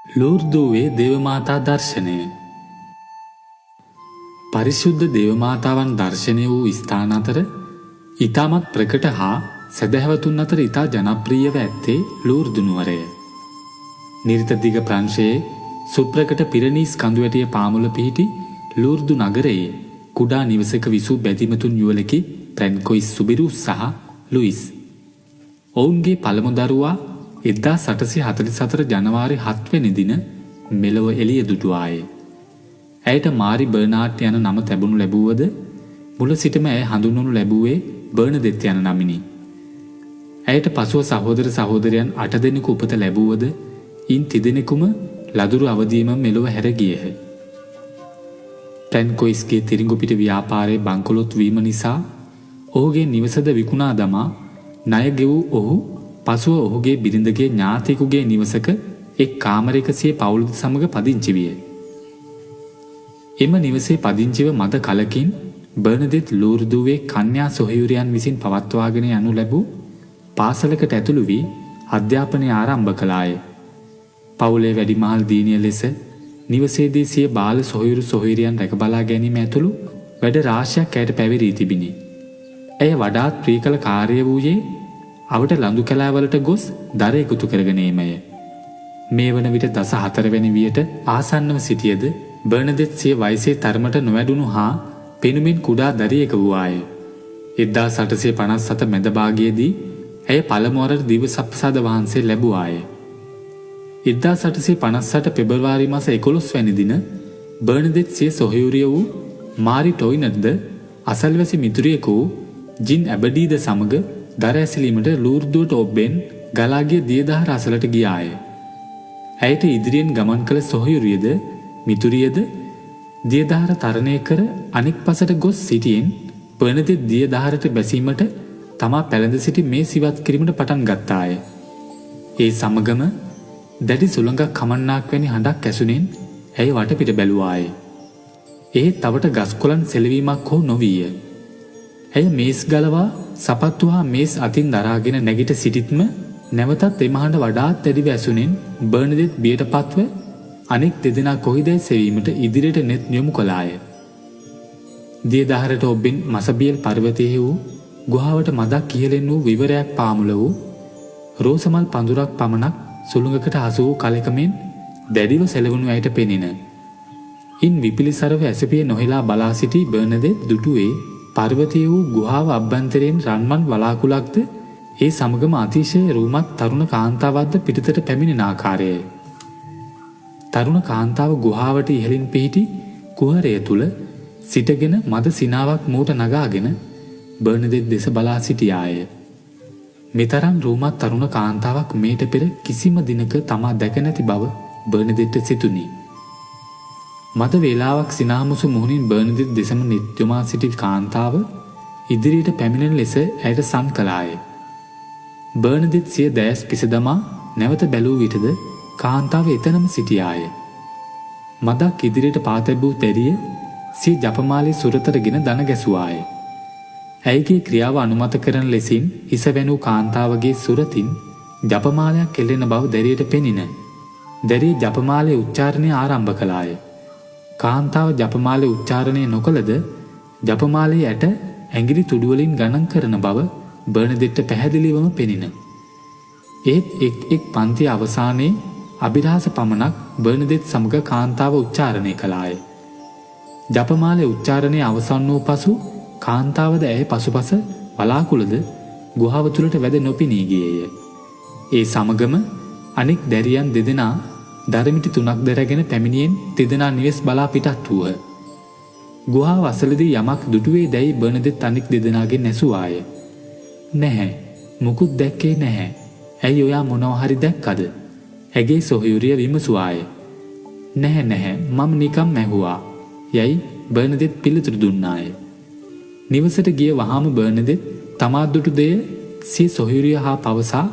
ලූර්දුවේ දේවමාතා දර්ශනය. පරිශුද්ධ දේවමාතාවන් දර්ශනය වූ ස්ථාන අතර ඉතාමත් ප්‍රකට හා සැදැහැවතුන් අතර ඉතා ජනප්‍රියව ඇත්තේ ලූර්දු නුවරය. නිරිත දිග ප්‍රංශයේ සුප්‍රකට පිරණීස් කඳුවැටිය පාමුල පිහිටි ලූර්දු නගරයේ කුඩා නිවසක විසූ බැතිමතුන් යුවලකි ප්‍රැන්කොයිස් සුබිරුස් සහ ලුයිස්. ඔවුන්ගේ පළමු දරුවා 1844 ජනවාරි 7 වෙනි දින මෙලොව එළිය දුටුවාය. ඇයට මාරි බර්නාඩ් යන නම තැබුණු ලැබුවද මුල සිටම ඇය හඳුන්වනු ලැබුවේ බර්නදෙත් යන නමිනි. ඇයට පසුව සහෝදර සහෝදරයන් 8 දෙනෙකු උපත ලැබුවද ඉන් 3 දෙනෙකුම ලදුරු අවදියේම මෙලොව හැර ගියහ. ප්‍රැන්කොයිස්ගේ තිරිඟු පිට ව්‍යාපාරයේ බංකොලොත් වීම නිසා ඔහුගේ නිවසද විකුණා දමා ණය ගෙවූ ඔහු පසුව ඔහුගේ බිරිඳගේ ඥාතියෙකුගේ නිවසක එක් කාමරයක සිය පවුලද සමග පදිංචි විය. එම නිවසේ පදිංචිව මද කලකින් බර්නදෙත් ලූර්දුවේ කන්‍යා සොහොයුරියන් විසින් පවත්වාගෙන යනු ලැබූ පාසලකට ඇතුළු වී අධ්‍යාපනය ආරම්භ කළාය. පවුලේ වැඩිමහල් දියණිය ලෙස නිවසේදී සිය බාල සොහොයුරු සොහොයුරියන් රැක බලා ගැනීම ඇතුළු වැඩ රාශියක් ඇයට පැවරී තිබිණි. ඇය වඩාත් ප්‍රිය කළ කාර්යය වූයේ අවට ලඳු කැලෑවලට ගොස් දර එකතු කරගැනීමය. මේ වන විට 14 වැනි වියට ආසන්නව සිටියද බර්නදෙත් සිය වයසේ තරමට නොවැඩුණු හා පෙනුමින් කුඩා දරියක වූවාය. 1857 මැද භාගයේදී ඇය පළමු වරට දිව්‍යසප්‍රසාද වහන්සේ ලැබුවාය. 1858 පෙබරවාරි මාස 11 වැනි දින බර්නදෙත් සිය සොහොයුරිය වූ මාරි ටොයිනට්ද අසල්වැසි මිතුරියක වූ ජින් ඇබඩීද සමග දර ඇසිලීමට ලූර්දුවට ඔබ්බෙන් ගලාගිය දියදහර අසලට ගියාය. ඇයට ඉදිරියෙන් ගමන් කළ සොහොයුරියද මිතුරියද දියදහර තරණය කර අනෙක් පසට ගොස් සිටියෙන් බර්නදෙත් දියදහරට බැසීමට තමා පැළඳ සිටි මේ සිවත් කිරීමට පටන් ගත්තාය. ඒ සමගම දැඩි සුළඟක් කමන්නාක් වැනි හඬක් ඇසුනෙන් ඇය වටපිට බැලුවාය. එහෙත් තවට ගස්කොළන් සෙලවීමක් හෝ නොවීය. ඇය මේස් ගලවා සපත්තු හා මේස් අතින් දරාගෙන නැගිට සිටිත්ම නැවතත් එම හඬ වඩාත් දැඩිව ඇසුනෙන් බර්නදෙත් බියට පත්ව අනෙක් දෙදෙනා කොහිදැයි සෙවීමට ඉදිරියට නෙත් යොමු කළාය. දියදහරට ඔබ්බෙන් මසබියල් පර්වතයේ වූ ගුහාවට මදක් ඉහළෙන් වූ විවරයක් පාමුල වූ රෝසමල් පඳුරක් පමණක් සුළුඟකට හසු වූ කලකමෙන් දැඩිව සැලවුණු ඇයට පෙනින. ඉන් විපිලිසරව ඇසපිය නොහෙලා බලා සිටි බර්නදෙත් දුටුවේ පර්වතයේ වූ ගුහාව අභ්‍යන්තරයෙන් රන්වන් වලාකුලක්ද ඒ සමගම අතිශය රූමත් තරුණ කාන්තාවක්ද පිටතට පැමිණෙන ආකාරයයි. තරුණ කාන්තාව ගුහාවට ඉහළින් පිහිටි කුහරය තුල සිටගෙන මද සිනාවක් මූට නගාගෙන බර්නදෙත් දෙස බලා සිටියාය. මෙතරම් රූමත් තරුණ කාන්තාවක් මේට පෙර කිසිම දිනක තමා දැක නැති බව බර්නදෙත්ට සිතුනි. මද වේලාවක් සිනාමුසු මුහුණින් බර්නදෙත් දෙසම නිත්‍යමා සිටි කාන්තාව ඉදිරියට පැමිණෙන ලෙස ඇයට සම් කළාය. බර්නදෙත් සිය දෑස් පිස දමා නැවත බැලූ විටද කාන්තාව එතනම සිටියාය. මදක් ඉදිරියට පා තැබූ තැරිය සිය ජපමාලේ සුරතරගෙන දන ගැසුවාය. ඇයගේ ක්‍රියාව අනුමත කරන ලෙසින් හිස වැනූ කාන්තාවගේ සුරතින් ජපමාලයක් එල්ලෙන බව දැරියට පෙනින. දැරිය ජපමාලේ උච්චාරණය ආරම්භ කළාය. කාන්තාව ජපමාලේ උච්චාරණය නොකළද ජපමාලේ යට ඇඟිලි තුඩුවලින් ගණන් කරන බව බර්නදෙත්ට පැහැදිලිවම පෙනින. ඒත් එක් පන්ති අවසානයේ අභිරහස පමණක් බර්නදෙත් සමග කාන්තාව උච්චාරණය කළාය. ජපමාලේ උච්චාරණය අවසන් වූ පසු කාන්තාවද ඇය පසුපස වලාකුළද ගුහාව තුළට වැද නොපෙනී ගියේය. ඒ සමගම අනෙක් දැරියන් දෙදෙනා දරමිටි 3ක් දැරගෙන පැමිණියෙන් දෙදෙනා නිවෙස් බලා පිටත් වූහ. ගුහාව අසලදී යමක් දුටුවේ දැයි බර්නදෙත් අනෙක් දෙදෙනාගෙන් ඇසුවාය. නැහැ, මුකුත් දැක්කේ නැහැ. ඇයි ඔයා මොනවා හරි දැක්කද? ඇගේ සොහොයුරිය විමසුවාය. නැහැ මම නිකම් ඇහුවා යයි බර්නදෙත් පිළිතුරු දුන්නාය. නිවසට ගිය වහාම බර්නදෙත් තමා දුටු දෙය සිය සොහොයුරිය හා පවසා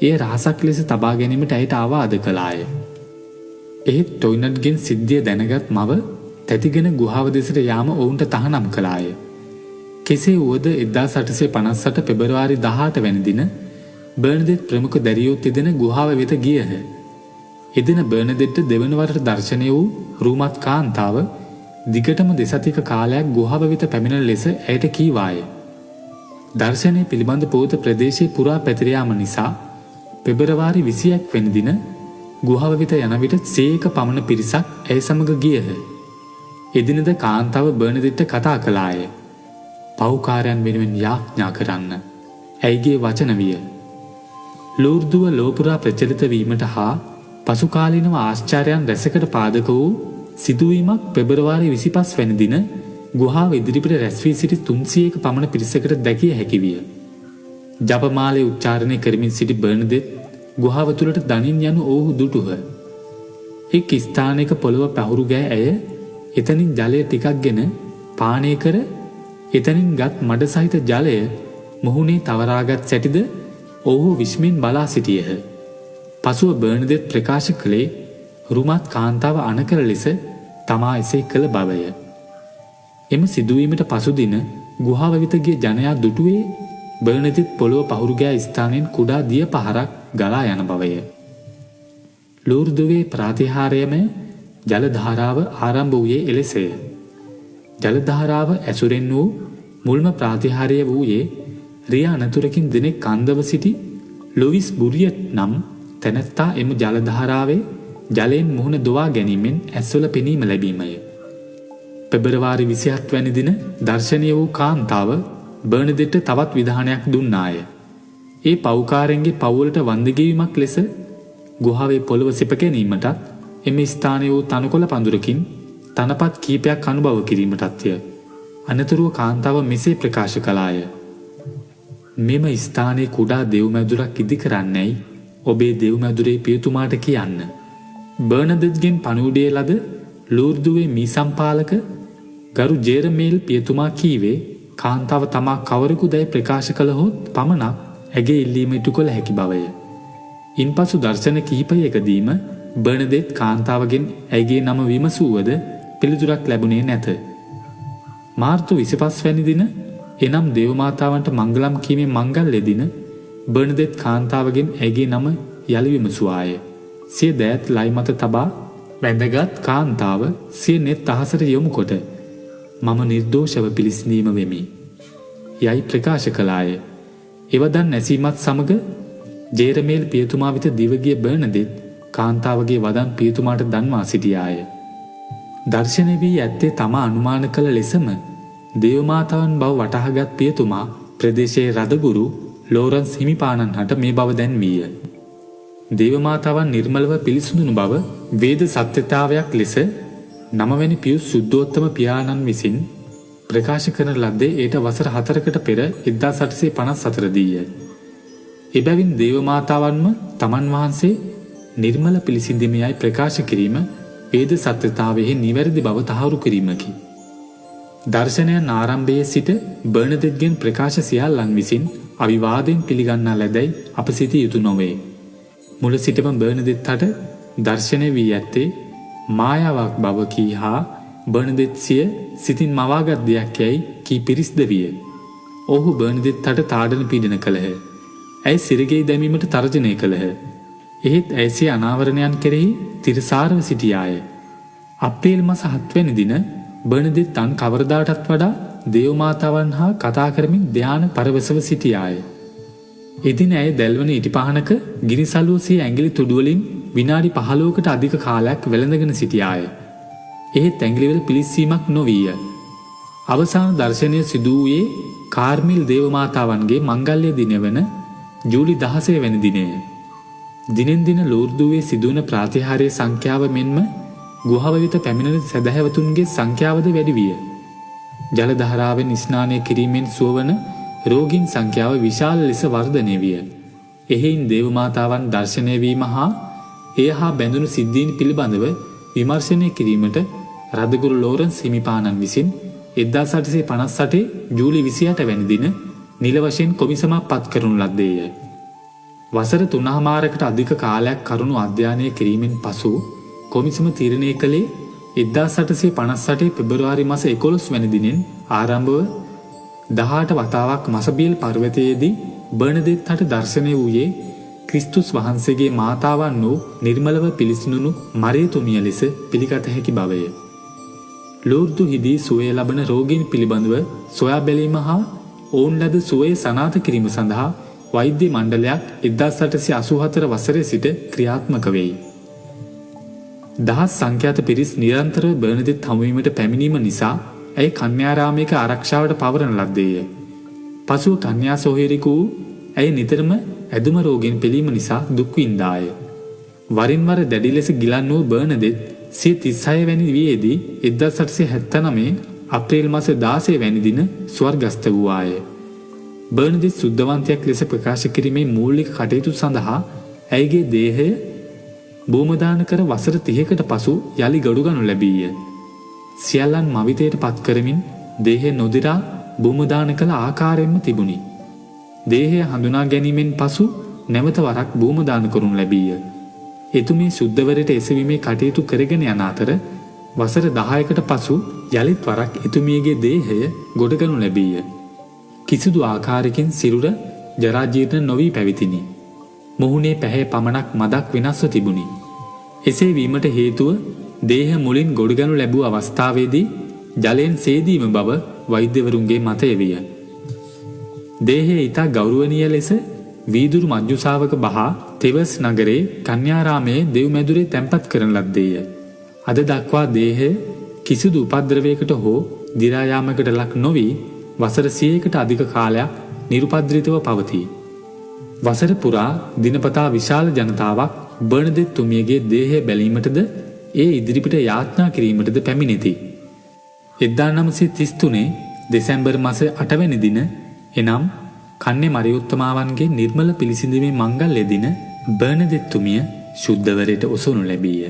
එය රහසක් ලෙස තබා ගැනීමට ඇයට ආවාද කළාය. එහෙත් ටොයිනට්ගෙන් සිද්ධිය දැනගත් මව තැතිගෙන ගුහාව දෙසට යාම ඔවුන්ට තහනම් කළාය. කෙසේ වුවද 1858 පෙබරවාරි 18 වැනි දින බර්නදෙත් ප්‍රමුඛ දැරියෝ තිදෙන ගුහාව වෙත ගියහ. එදින බර්නදෙට්ට දෙවන වරට දර්ශනය වූ රූමත් කාන්තාව දිගටම දෙසතික කාලයක් ගුහාව වෙත පැමිණෙන ලෙස ඇයට කීවාය. දර්ශනය පිළිබඳ පුවත ප්‍රදේශයේ පුරා පැතිර යාම නිසා පෙබරවාරි 21 වෙනි දින ගුහාව වෙත යන විට 100ක පමණ පිරිසක් ඇය සමග ගියහ. එදිනද කාන්තාව බර්නදෙට්ට කතා කළාය. පව්කාරයන් වෙනුවෙන් යාඥා කරන්න. ඇයගේ වචන විය. ලූර්දුව ලෝපුරා ප්‍රචලිත වීමට හා පසුකාලීනව ආශ්චර්යයන් රැසකට පාදක වූ සිදුවීමක් පෙබරවාරි 25 වැනි දින ගුහාව ඉදිරිපිට රැස් වී සිටි 300ක පමණ පිරිසකට දැකිය හැකි විය. ජපමාලය උච්චාරණය කරමින් සිටි බර්නදෙත් ගුහාව තුළට දනින් යනු ඔවුහු දුටුහ. එක් ස්ථානයක පොළව පැහුරු ගෑ ඇය එතනින් ජලය ටිකක් ගෙන පානය කර එතනින් ගත් මඩ සහිත ජලය මුහුණේ තවරාගත් සැටිද ඔවුහු විස්මයෙන් බලා සිටියහ. පසුව බර්නදෙත් ප්‍රකාශ කළේ රුමත් කාන්තාව අනකර ලෙස තමා එසේ කළ බවය. එම සිදුවීමට පසුදින ගුහාව වෙත ගිය ජනයා දුටුවේ බර්නදෙත් පොළොව පහුරු ගෑ ස්ථානයෙන් කුඩා දිය පහරක් ගලා යන බවය. ලූර්දුවේ ප්‍රාතිහාර්යම ජල ධාරාව ආරම්භ වූයේ එලෙසය. ජල ධාරාව ඇසුරෙන් වූ මුල්ම ප්‍රාතිහාර්ය වූයේ රිය අනතුරකින් දිනෙක අන්දව සිටි ලොවිස් බුරියට් නම් තැනැත්තා එම ජල ධාරාවේ ජලයෙන් මුහුණ දොවා ගැනීමෙන් ඇස්වල පෙනීම ලැබීමය. පෙබරවාරි 27 වැනි දින දර්ශනීය වූ කාන්තාව බර්නදෙට්ට තවත් විධානයක් දුන්නාය. ඒ පව්කාරයන්ගේ පව්වලට වන්දගැවීමක් ලෙස ගුහාවේ පොළව සිප ගැනීමටත් එම ස්ථානයේ වූ තනකොළ පඳුරකින් තනපත් කීපයක් අනුභව කිරීමටත්ය. අනතුරුව කාන්තාව මෙසේ ප්‍රකාශ කළාය. මෙම ස්ථානයේ කුඩා දෙව්මැදුරක් ඉදි කරන්නැයි ඔබේ දෙව්මැදුරේ පියතුමාට කියන්න. බර්නදෙත්ගෙන් පණිවුඩය ලද ලූර්දුවේ මීසම්පාලක ගරු ජේරමේල් පියතුමා කීවේ කාන්තාව තමා කවරෙකු දැයි ප්‍රකාශ කළහොත් පමණක් ඇගේ ඉල්ලීම ඉටු කළ හැකි බවය. ඉන්පසු දර්ශන කිහිපයකදීම බර්නදෙත් කාන්තාවගෙන් ඇගේ නම විමසූවද පිළිතුරක් ලැබුණේ නැත. මාර්තු 25 වැනි දින එනම් දේවමාතාවන්ට මංගලම් කීමේ මංගල්‍ය දින බර්නදෙත් කාන්තාවගෙන් ඇගේ නම යළි විමසුවාය. සිය දෑත් ලයි මත තබා බැඳගත් කාන්තාව සිය නෙත් අහසට යොමු කොට මම නිර්දෝෂව පිළිසිඳීම වෙමි යයි ප්‍රකාශ කළාය. එවදන් නැසීමත් සමග ජේරමේල් පියතුමා වෙත දිවගිය බර්නදෙත් කාන්තාවගේ වදන් පියතුමාට දන්වා සිටියාය. දර්ශනය වී ඇත්තේ තමා අනුමාන කළ ලෙසම දේවමාතාවන් බව වටහාගත් පියතුමා ප්‍රදේශයේ රදගුරු ලෝරන්ස් හිමිපාණන් හට මේ බව දැන්වීය. දේවමාතාවන් නිර්මලව පිළිසුඳුණු බව වේද සත්‍යතාවයක් ලෙස 9 වැනි පියුස් සුද්ධෝත්තම පියාණන් විසින් ප්‍රකාශ කරන ලද්දේ ඊට වසර 4කට පෙර 1854 දීය. එබැවින් දේවමාතාවන්ම තමන් වහන්සේ නිර්මල පිළිසිඳීමයි ප්‍රකාශ කිරීම වේද සත්‍යතාවයේ නිවැරදි බව තහවුරු කිරීමකි. දර්ශනයන් ආරම්භයේ සිට බර්නදෙත්ගෙන් ප්‍රකාශ සියල්ලන් විසින් අවිවාදයෙන් පිළිගන්නා ලැබැයි අප සිතිය යුතු නොවේ. මුල සිටම බර්නදෙත් හට දර්ශනය වී ඇත්තේ මායාවක් බව කී හා බර්නදෙත් සිය සිතින් මවාගත් දෙයක් යැයි කී පිරිස්ද විය. ඔහු බර්නදෙත් හට තාඩන පීඩන කළහ. ඇය සිරගෙයි දැමීමට තර්ජනය කළහ. එහෙත් ඇය සිය අනාවරණයන් කෙරෙහි තිරසාරව සිටියාය. අප්‍රේල් මාස 7 වැනි දින බර්නදෙත් අන් කවරදාටත් වඩා දේවමාතාවන් හා කතා කරමින් ධ්‍යාන පරවසව සිටියාය. එදින ඇය දැල්වන ඉටිපහනක ගිනිසලුව සිය ඇඟිලි තුඩුවලින් විනාඩි 15කට අධික කාලයක් වෙළඳගෙන සිටියාය. එහෙත් ඇඟිලිවල පිලිස්සීමක් නොවීය. අවසාන දර්ශනය සිදු වූයේ කාර්මිල් දේවමාතාවන්ගේ මංගල්‍ය දින වන ජූලි 16 වැනි දිනය. දිනෙන් දින ලූර්දුවේ සිදුවන ප්‍රාතිහාර්ය සංඛ්‍යාව මෙන්ම ගුහාව වෙත පැමිණෙන සැදැහැවතුන්ගේ සංඛ්‍යාවද වැඩි විය. ජල දහරාවෙන් ස්නානය කිරීමෙන් සුවවන රෝගීන් සංඛ්‍යාව විශාල ලෙස වර්ධනය විය. එහෙයින් දේවමාතාවන් දර්ශනය වීම හා එය හා බැඳුණු සිද්ධීන් පිළිබඳව විමර්ශනය කිරීමට රදගුරු ලෝරන්ස් හිමිපාණන් විසින් 1858 ජූලි 28 වැනි දින නිල වශයෙන් කොමිසමක් පත් කරනු ලද්දේය. වසර 3මාරකට අධික කාලයක් කරුණු අධ්‍යයනය කිරීමෙන් පසු කොමිසම තීරණය කළේ 1858 පෙබරවාරි මාස 11 වැනි දිනෙන් ආරම්භව 18 වතාවක් මසබියල් පර්වතයේදී බර්නදෙත් හට දර්ශනය වූයේ ක්‍රිස්තුස් වහන්සේගේ මාතාවන් වූ නිර්මලව පිළිසිනුණු මරියතුමිය ලෙස පිළිගත හැකි බවය. ලූර්දු හිදී සුවය ලබන රෝගීන් පිළිබඳව සොයා බැලීම හා ඔවුන් ලද සුවය සනාථ කිරීම සඳහා වෛද්‍ය මණ්ඩලයක් 1884 වසරේ සිට ක්‍රියාත්මක වෙයි. දහස් සංඛ්‍යාත පිරිස් නිරන්තරව බර්නදෙත් හමුවීමට පැමිණීම නිසා ඇය කන්‍යාරාමයක ආරක්ෂාවට පවරන ලද්දේය. පසුව කන්‍යා සොහොයුරියක වූ ඇය නිතරම ඇදුම රෝගයෙන් පෙළීම නිසා දුක් වින්දාය. වරින් වර දැඩි ලෙස ගිලන් වූ බර්නදෙත් 36 වැනි වියේදී 1879 අප්‍රේල් මාස 16 වැනි දින ස්වර්ගස්ථ වූවාය. බර්නදෙත් සුද්ධවන්තයක් ලෙස ප්‍රකාශ කිරීමේ මූලික කටයුතු සඳහා ඇයගේ දේහය භූමදාන කර වසර 30කට පසු යලි ගොඩගනු ලැබීය. සියල්ලන් මවිතයට පත් කරමින් දේහය නොදිරා භූමදාන කළ ආකාරයෙන්ම තිබුණි. දේහය හඳුනා ගැනීමෙන් පසු නැවත වරක් භූමදාන කරනු ලැබීය. එතුමිය සුද්ධවරයට එසවීමේ කටයුතු කරගෙන යන අතර වසර 10කට පසු යලිත් වරක් එතුමියගේ දේහය ගොඩගනු ලැබීය. කිසිදු ආකාරයකින් සිරුර ජරාජීර්ණ නොවී පැවිතිනි. මුහුණේ පැහැ පමණක් මදක් වෙනස්ව තිබුණි. එසේ වීමට හේතුව දේහ මුලින් ගොඩගනු ලැබූ අවස්ථාවේදී ජලයෙන් සේදීම බව වෛද්‍යවරුන්ගේ මතය විය. දේහය ඉතා ගෞරවනීය ලෙස වීදුරු මජ්ජුසාවක බහා තෙවස් නගරේ කන්‍යාරාමයේ දෙව් මැදුරේ තැන්පත් කරන ලද්දේය. අද දක්වා දේහය කිසිදු උපද්‍රවයකට හෝ දිරා යාමකට ලක් නොවි වසර 100කට අධික කාලයක් නිරුපද්‍රිතව පවතී. වසර පුරා දිනපතා විශාල ජනතාවක් බර්නදෙත් තුමියගේ දේහය බැලීමටද ඒ ඉදිරිපිට යාඥා කිරීමටද පැමිණෙති. 1933 දෙසැම්බර් මාස 8 වැනි දින එනම් කන්නේ මරියුත්තමාවන්ගේ නිර්මල පිළිසිඳීමේ මංගල්‍ය දින බර්නදෙත් තුමිය ශුද්ධවරයට ඔසවනු ලැබීය.